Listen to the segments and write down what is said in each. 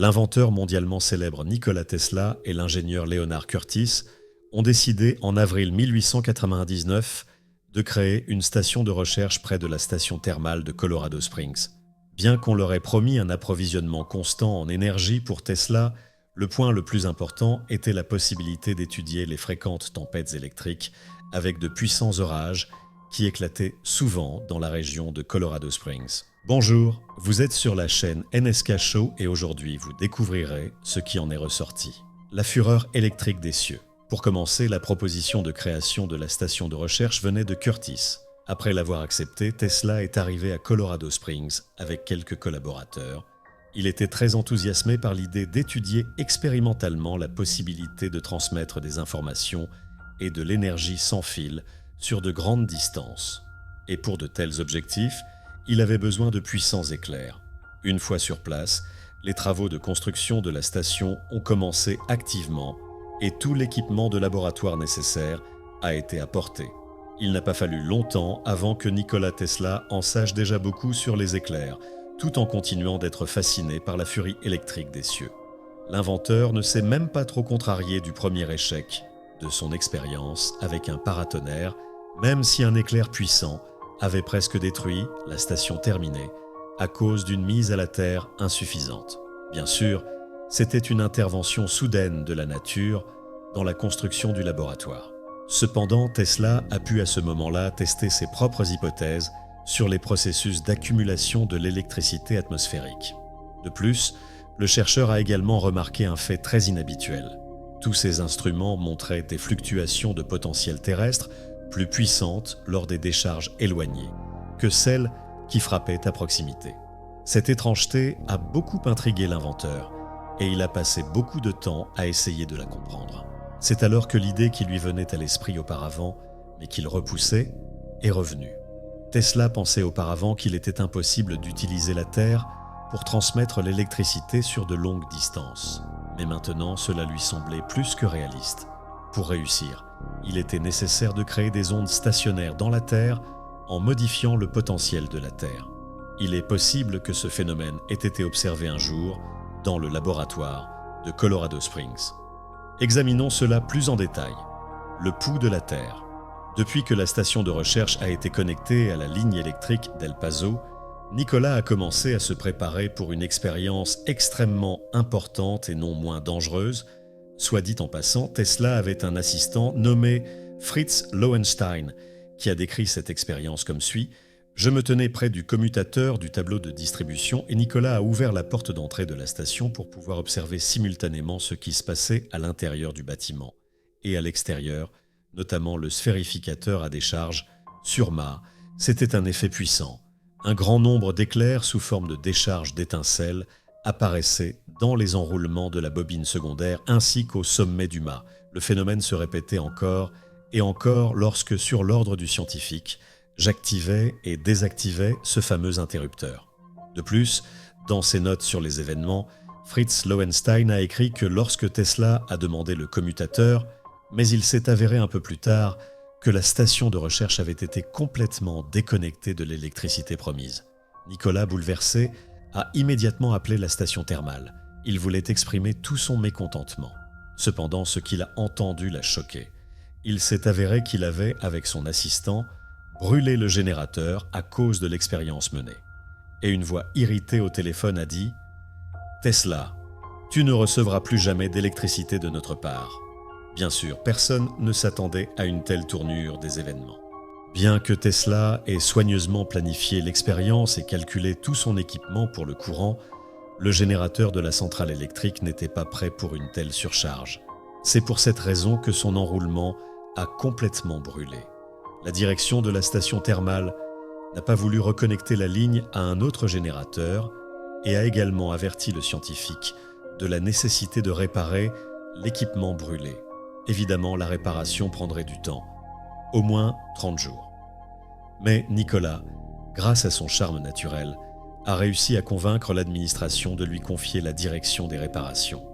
L'inventeur mondialement célèbre Nikola Tesla et l'ingénieur Leonard Curtis ont décidé en avril 1899 de créer une station de recherche près de la station thermale de Colorado Springs. Bien qu'on leur ait promis un approvisionnement constant en énergie pour Tesla, le point le plus important était la possibilité d'étudier les fréquentes tempêtes électriques avec de puissants orages qui éclataient souvent dans la région de Colorado Springs. Bonjour, vous êtes sur la chaîne NSK Show et aujourd'hui vous découvrirez ce qui en est ressorti. La fureur électrique des cieux. Pour commencer, la proposition de création de la station de recherche venait de Curtis. Après l'avoir accepté, Tesla est arrivé à Colorado Springs avec quelques collaborateurs. Il était très enthousiasmé par l'idée d'étudier expérimentalement la possibilité de transmettre des informations et de l'énergie sans fil sur de grandes distances. Et pour de tels objectifs, il avait besoin de puissants éclairs. Une fois sur place, les travaux de construction de la station ont commencé activement et tout l'équipement de laboratoire nécessaire a été apporté. Il n'a pas fallu longtemps avant que Nikola Tesla en sache déjà beaucoup sur les éclairs, tout en continuant d'être fasciné par la furie électrique des cieux. L'inventeur ne s'est même pas trop contrarié du premier échec de son expérience avec un paratonnerre, même si un éclair puissant avait presque détruit la station terminée à cause d'une mise à la terre insuffisante. Bien sûr, c'était une intervention soudaine de la nature dans la construction du laboratoire. Cependant, Tesla a pu à ce moment-là tester ses propres hypothèses sur les processus d'accumulation de l'électricité atmosphérique. De plus, le chercheur a également remarqué un fait très inhabituel. Tous ces instruments montraient des fluctuations de potentiel terrestre plus puissantes lors des décharges éloignées que celles qui frappaient à proximité. Cette étrangeté a beaucoup intrigué l'inventeur et il a passé beaucoup de temps à essayer de la comprendre. C'est alors que l'idée qui lui venait à l'esprit auparavant, mais qu'il repoussait, est revenue. Tesla pensait auparavant qu'il était impossible d'utiliser la Terre pour transmettre l'électricité sur de longues distances. Mais maintenant, cela lui semblait plus que réaliste. Pour réussir, il était nécessaire de créer des ondes stationnaires dans la Terre en modifiant le potentiel de la Terre. Il est possible que ce phénomène ait été observé un jour dans le laboratoire de Colorado Springs. Examinons cela plus en détail. Le pouls de la Terre. Depuis que la station de recherche a été connectée à la ligne électrique d'El Paso, Nikola a commencé à se préparer pour une expérience extrêmement importante et non moins dangereuse. Soit dit en passant, Tesla avait un assistant nommé Fritz Lowenstein qui a décrit cette expérience comme suit. Je me tenais près du commutateur du tableau de distribution et Nikola a ouvert la porte d'entrée de la station pour pouvoir observer simultanément ce qui se passait à l'intérieur du bâtiment et à l'extérieur, notamment le sphérificateur à décharge sur mât. C'était un effet puissant. Un grand nombre d'éclairs sous forme de décharges d'étincelles apparaissaient dans les enroulements de la bobine secondaire ainsi qu'au sommet du mât. Le phénomène se répétait encore et encore lorsque, sur l'ordre du scientifique, j'activais et désactivais ce fameux interrupteur. De plus, dans ses notes sur les événements, Fritz Lowenstein a écrit que lorsque Tesla a demandé le commutateur, mais il s'est avéré un peu plus tard que la station de recherche avait été complètement déconnectée de l'électricité promise. Nikola, bouleversé, a immédiatement appelé la station thermale. Il voulait exprimer tout son mécontentement. Cependant, ce qu'il a entendu l'a choqué. Il s'est avéré qu'il avait, avec son assistant, brûlé le générateur à cause de l'expérience menée. Et une voix irritée au téléphone a dit « Tesla, tu ne recevras plus jamais d'électricité de notre part. » Bien sûr, personne ne s'attendait à une telle tournure des événements. Bien que Tesla ait soigneusement planifié l'expérience et calculé tout son équipement pour le courant, le générateur de la centrale électrique n'était pas prêt pour une telle surcharge. C'est pour cette raison que son enroulement a complètement brûlé. La direction de la station thermale n'a pas voulu reconnecter la ligne à un autre générateur et a également averti le scientifique de la nécessité de réparer l'équipement brûlé. Évidemment, la réparation prendrait du temps, au moins 30 jours. Mais Nikola, grâce à son charme naturel, a réussi à convaincre l'administration de lui confier la direction des réparations.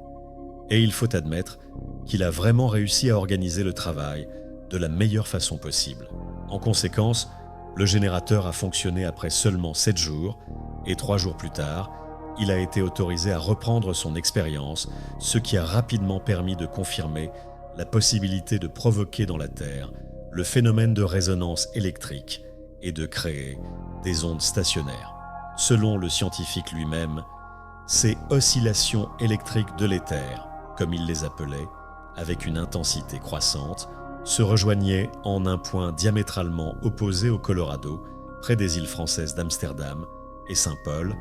Et il faut admettre qu'il a vraiment réussi à organiser le travail de la meilleure façon possible. En conséquence, le générateur a fonctionné après seulement 7 jours et 3 jours plus tard, il a été autorisé à reprendre son expérience, ce qui a rapidement permis de confirmer la possibilité de provoquer dans la Terre le phénomène de résonance électrique et de créer des ondes stationnaires. Selon le scientifique lui-même, ces oscillations électriques de l'éther, comme il les appelait, avec une intensité croissante, se rejoignaient en un point diamétralement opposé au Colorado, près des îles françaises d'Amsterdam et Saint-Paul,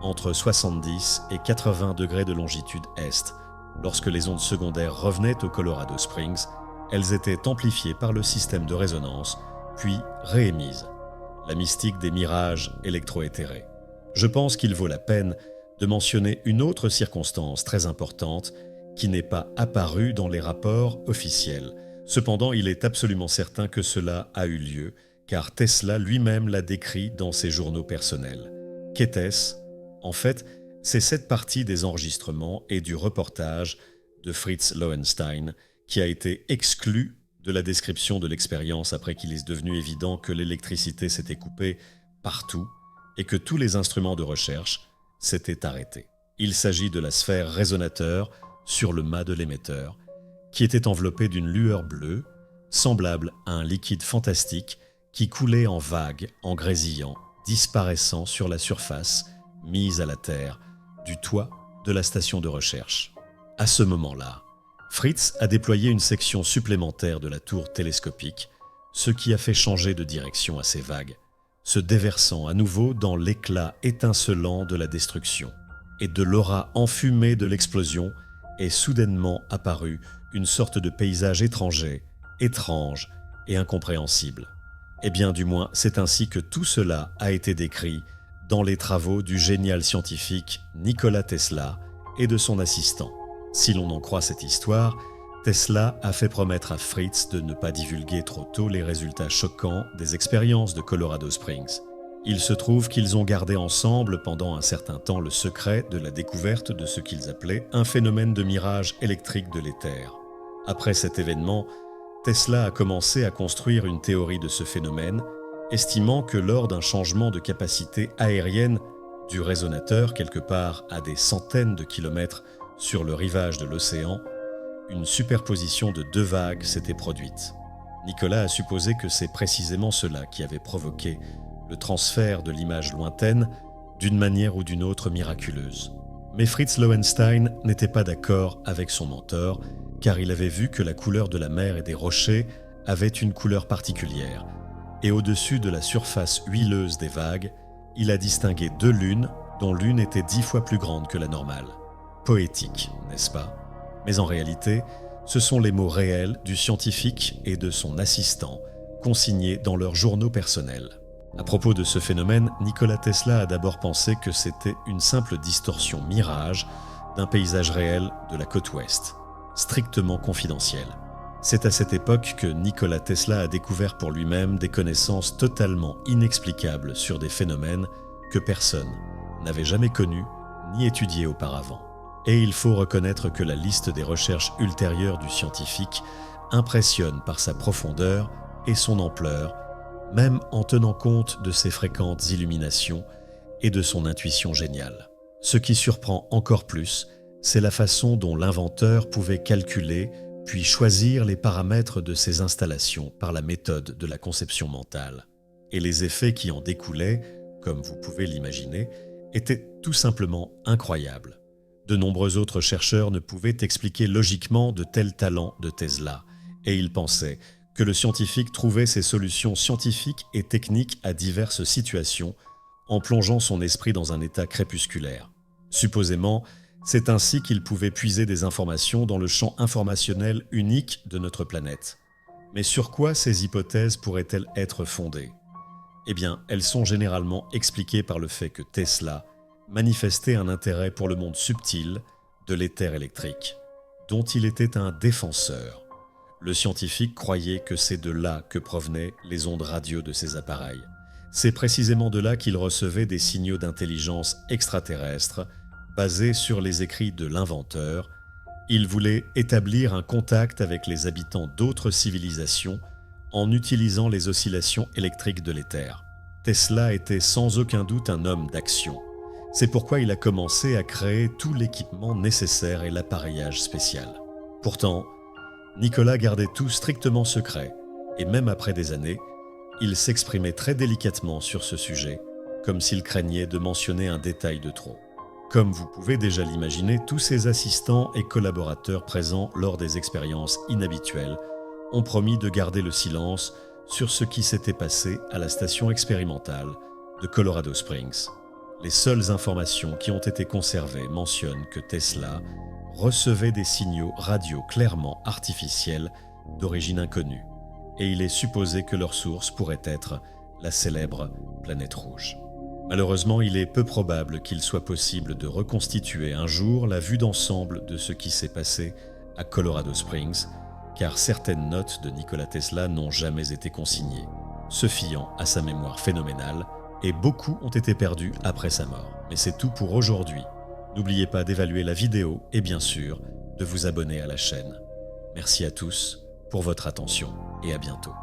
entre 70 et 80 degrés de longitude est. Lorsque les ondes secondaires revenaient au Colorado Springs, elles étaient amplifiées par le système de résonance, puis réémises. La mystique des mirages électroéthérés. Je pense qu'il vaut la peine de mentionner une autre circonstance très importante qui n'est pas apparue dans les rapports officiels. Cependant, il est absolument certain que cela a eu lieu, car Tesla lui-même l'a décrit dans ses journaux personnels. Qu'était-ce ? En fait, c'est cette partie des enregistrements et du reportage de Fritz Lowenstein qui a été exclue de la description de l'expérience après qu'il est devenu évident que l'électricité s'était coupée partout et que tous les instruments de recherche s'étaient arrêtés. Il s'agit de la sphère résonateur sur le mât de l'émetteur, qui était enveloppée d'une lueur bleue, semblable à un liquide fantastique qui coulait en vagues, en grésillant, disparaissant sur la surface mise à la terre du toit de la station de recherche. À ce moment-là, Fritz a déployé une section supplémentaire de la tour télescopique, ce qui a fait changer de direction à ces vagues, se déversant à nouveau dans l'éclat étincelant de la destruction. Et de l'aura enfumée de l'explosion est soudainement apparue une sorte de paysage étranger, étrange et incompréhensible. Eh bien, du moins, c'est ainsi que tout cela a été décrit dans les travaux du génial scientifique Nikola Tesla et de son assistant. Si l'on en croit cette histoire, Tesla a fait promettre à Fritz de ne pas divulguer trop tôt les résultats choquants des expériences de Colorado Springs. Il se trouve qu'ils ont gardé ensemble pendant un certain temps le secret de la découverte de ce qu'ils appelaient un phénomène de mirage électrique de l'éther. Après cet événement, Tesla a commencé à construire une théorie de ce phénomène, estimant que lors d'un changement de capacité aérienne du résonateur quelque part à des centaines de kilomètres sur le rivage de l'océan, une superposition de deux vagues s'était produite. Nikola a supposé que c'est précisément cela qui avait provoqué le transfert de l'image lointaine d'une manière ou d'une autre miraculeuse. Mais Fritz Lowenstein n'était pas d'accord avec son mentor, car il avait vu que la couleur de la mer et des rochers avait une couleur particulière, et au-dessus de la surface huileuse des vagues, il a distingué deux lunes, dont l'une était 10 fois plus grande que la normale. Poétique, n'est-ce pas ? Mais en réalité, ce sont les mots réels du scientifique et de son assistant, consignés dans leurs journaux personnels. À propos de ce phénomène, Nikola Tesla a d'abord pensé que c'était une simple distorsion mirage d'un paysage réel de la côte ouest, strictement confidentiel. C'est à cette époque que Nikola Tesla a découvert pour lui-même des connaissances totalement inexplicables sur des phénomènes que personne n'avait jamais connus ni étudiés auparavant. Et il faut reconnaître que la liste des recherches ultérieures du scientifique impressionne par sa profondeur et son ampleur, même en tenant compte de ses fréquentes illuminations et de son intuition géniale. Ce qui surprend encore plus, c'est la façon dont l'inventeur pouvait calculer puis choisir les paramètres de ses installations par la méthode de la conception mentale. Et les effets qui en découlaient, comme vous pouvez l'imaginer, étaient tout simplement incroyables. De nombreux autres chercheurs ne pouvaient expliquer logiquement de tels talents de Tesla, et ils pensaient que le scientifique trouvait ses solutions scientifiques et techniques à diverses situations en plongeant son esprit dans un état crépusculaire. Supposément, c'est ainsi qu'il pouvait puiser des informations dans le champ informationnel unique de notre planète. Mais sur quoi ces hypothèses pourraient-elles être fondées ? Eh bien, elles sont généralement expliquées par le fait que Tesla manifestait un intérêt pour le monde subtil de l'éther électrique, dont il était un défenseur. Le scientifique croyait que c'est de là que provenaient les ondes radio de ses appareils. C'est précisément de là qu'il recevait des signaux d'intelligence extraterrestre basés sur les écrits de l'inventeur. Il voulait établir un contact avec les habitants d'autres civilisations en utilisant les oscillations électriques de l'éther. Tesla était sans aucun doute un homme d'action. C'est pourquoi il a commencé à créer tout l'équipement nécessaire et l'appareillage spécial. Pourtant, Nicolas gardait tout strictement secret, et même après des années, il s'exprimait très délicatement sur ce sujet, comme s'il craignait de mentionner un détail de trop. Comme vous pouvez déjà l'imaginer, tous ses assistants et collaborateurs présents lors des expériences inhabituelles ont promis de garder le silence sur ce qui s'était passé à la station expérimentale de Colorado Springs. Les seules informations qui ont été conservées mentionnent que Tesla recevait des signaux radio clairement artificiels d'origine inconnue, et il est supposé que leur source pourrait être la célèbre planète rouge. Malheureusement, il est peu probable qu'il soit possible de reconstituer un jour la vue d'ensemble de ce qui s'est passé à Colorado Springs, car certaines notes de Nikola Tesla n'ont jamais été consignées, se fiant à sa mémoire phénoménale, et beaucoup ont été perdus après sa mort. Mais c'est tout pour aujourd'hui. N'oubliez pas d'évaluer la vidéo et bien sûr, de vous abonner à la chaîne. Merci à tous pour votre attention et à bientôt.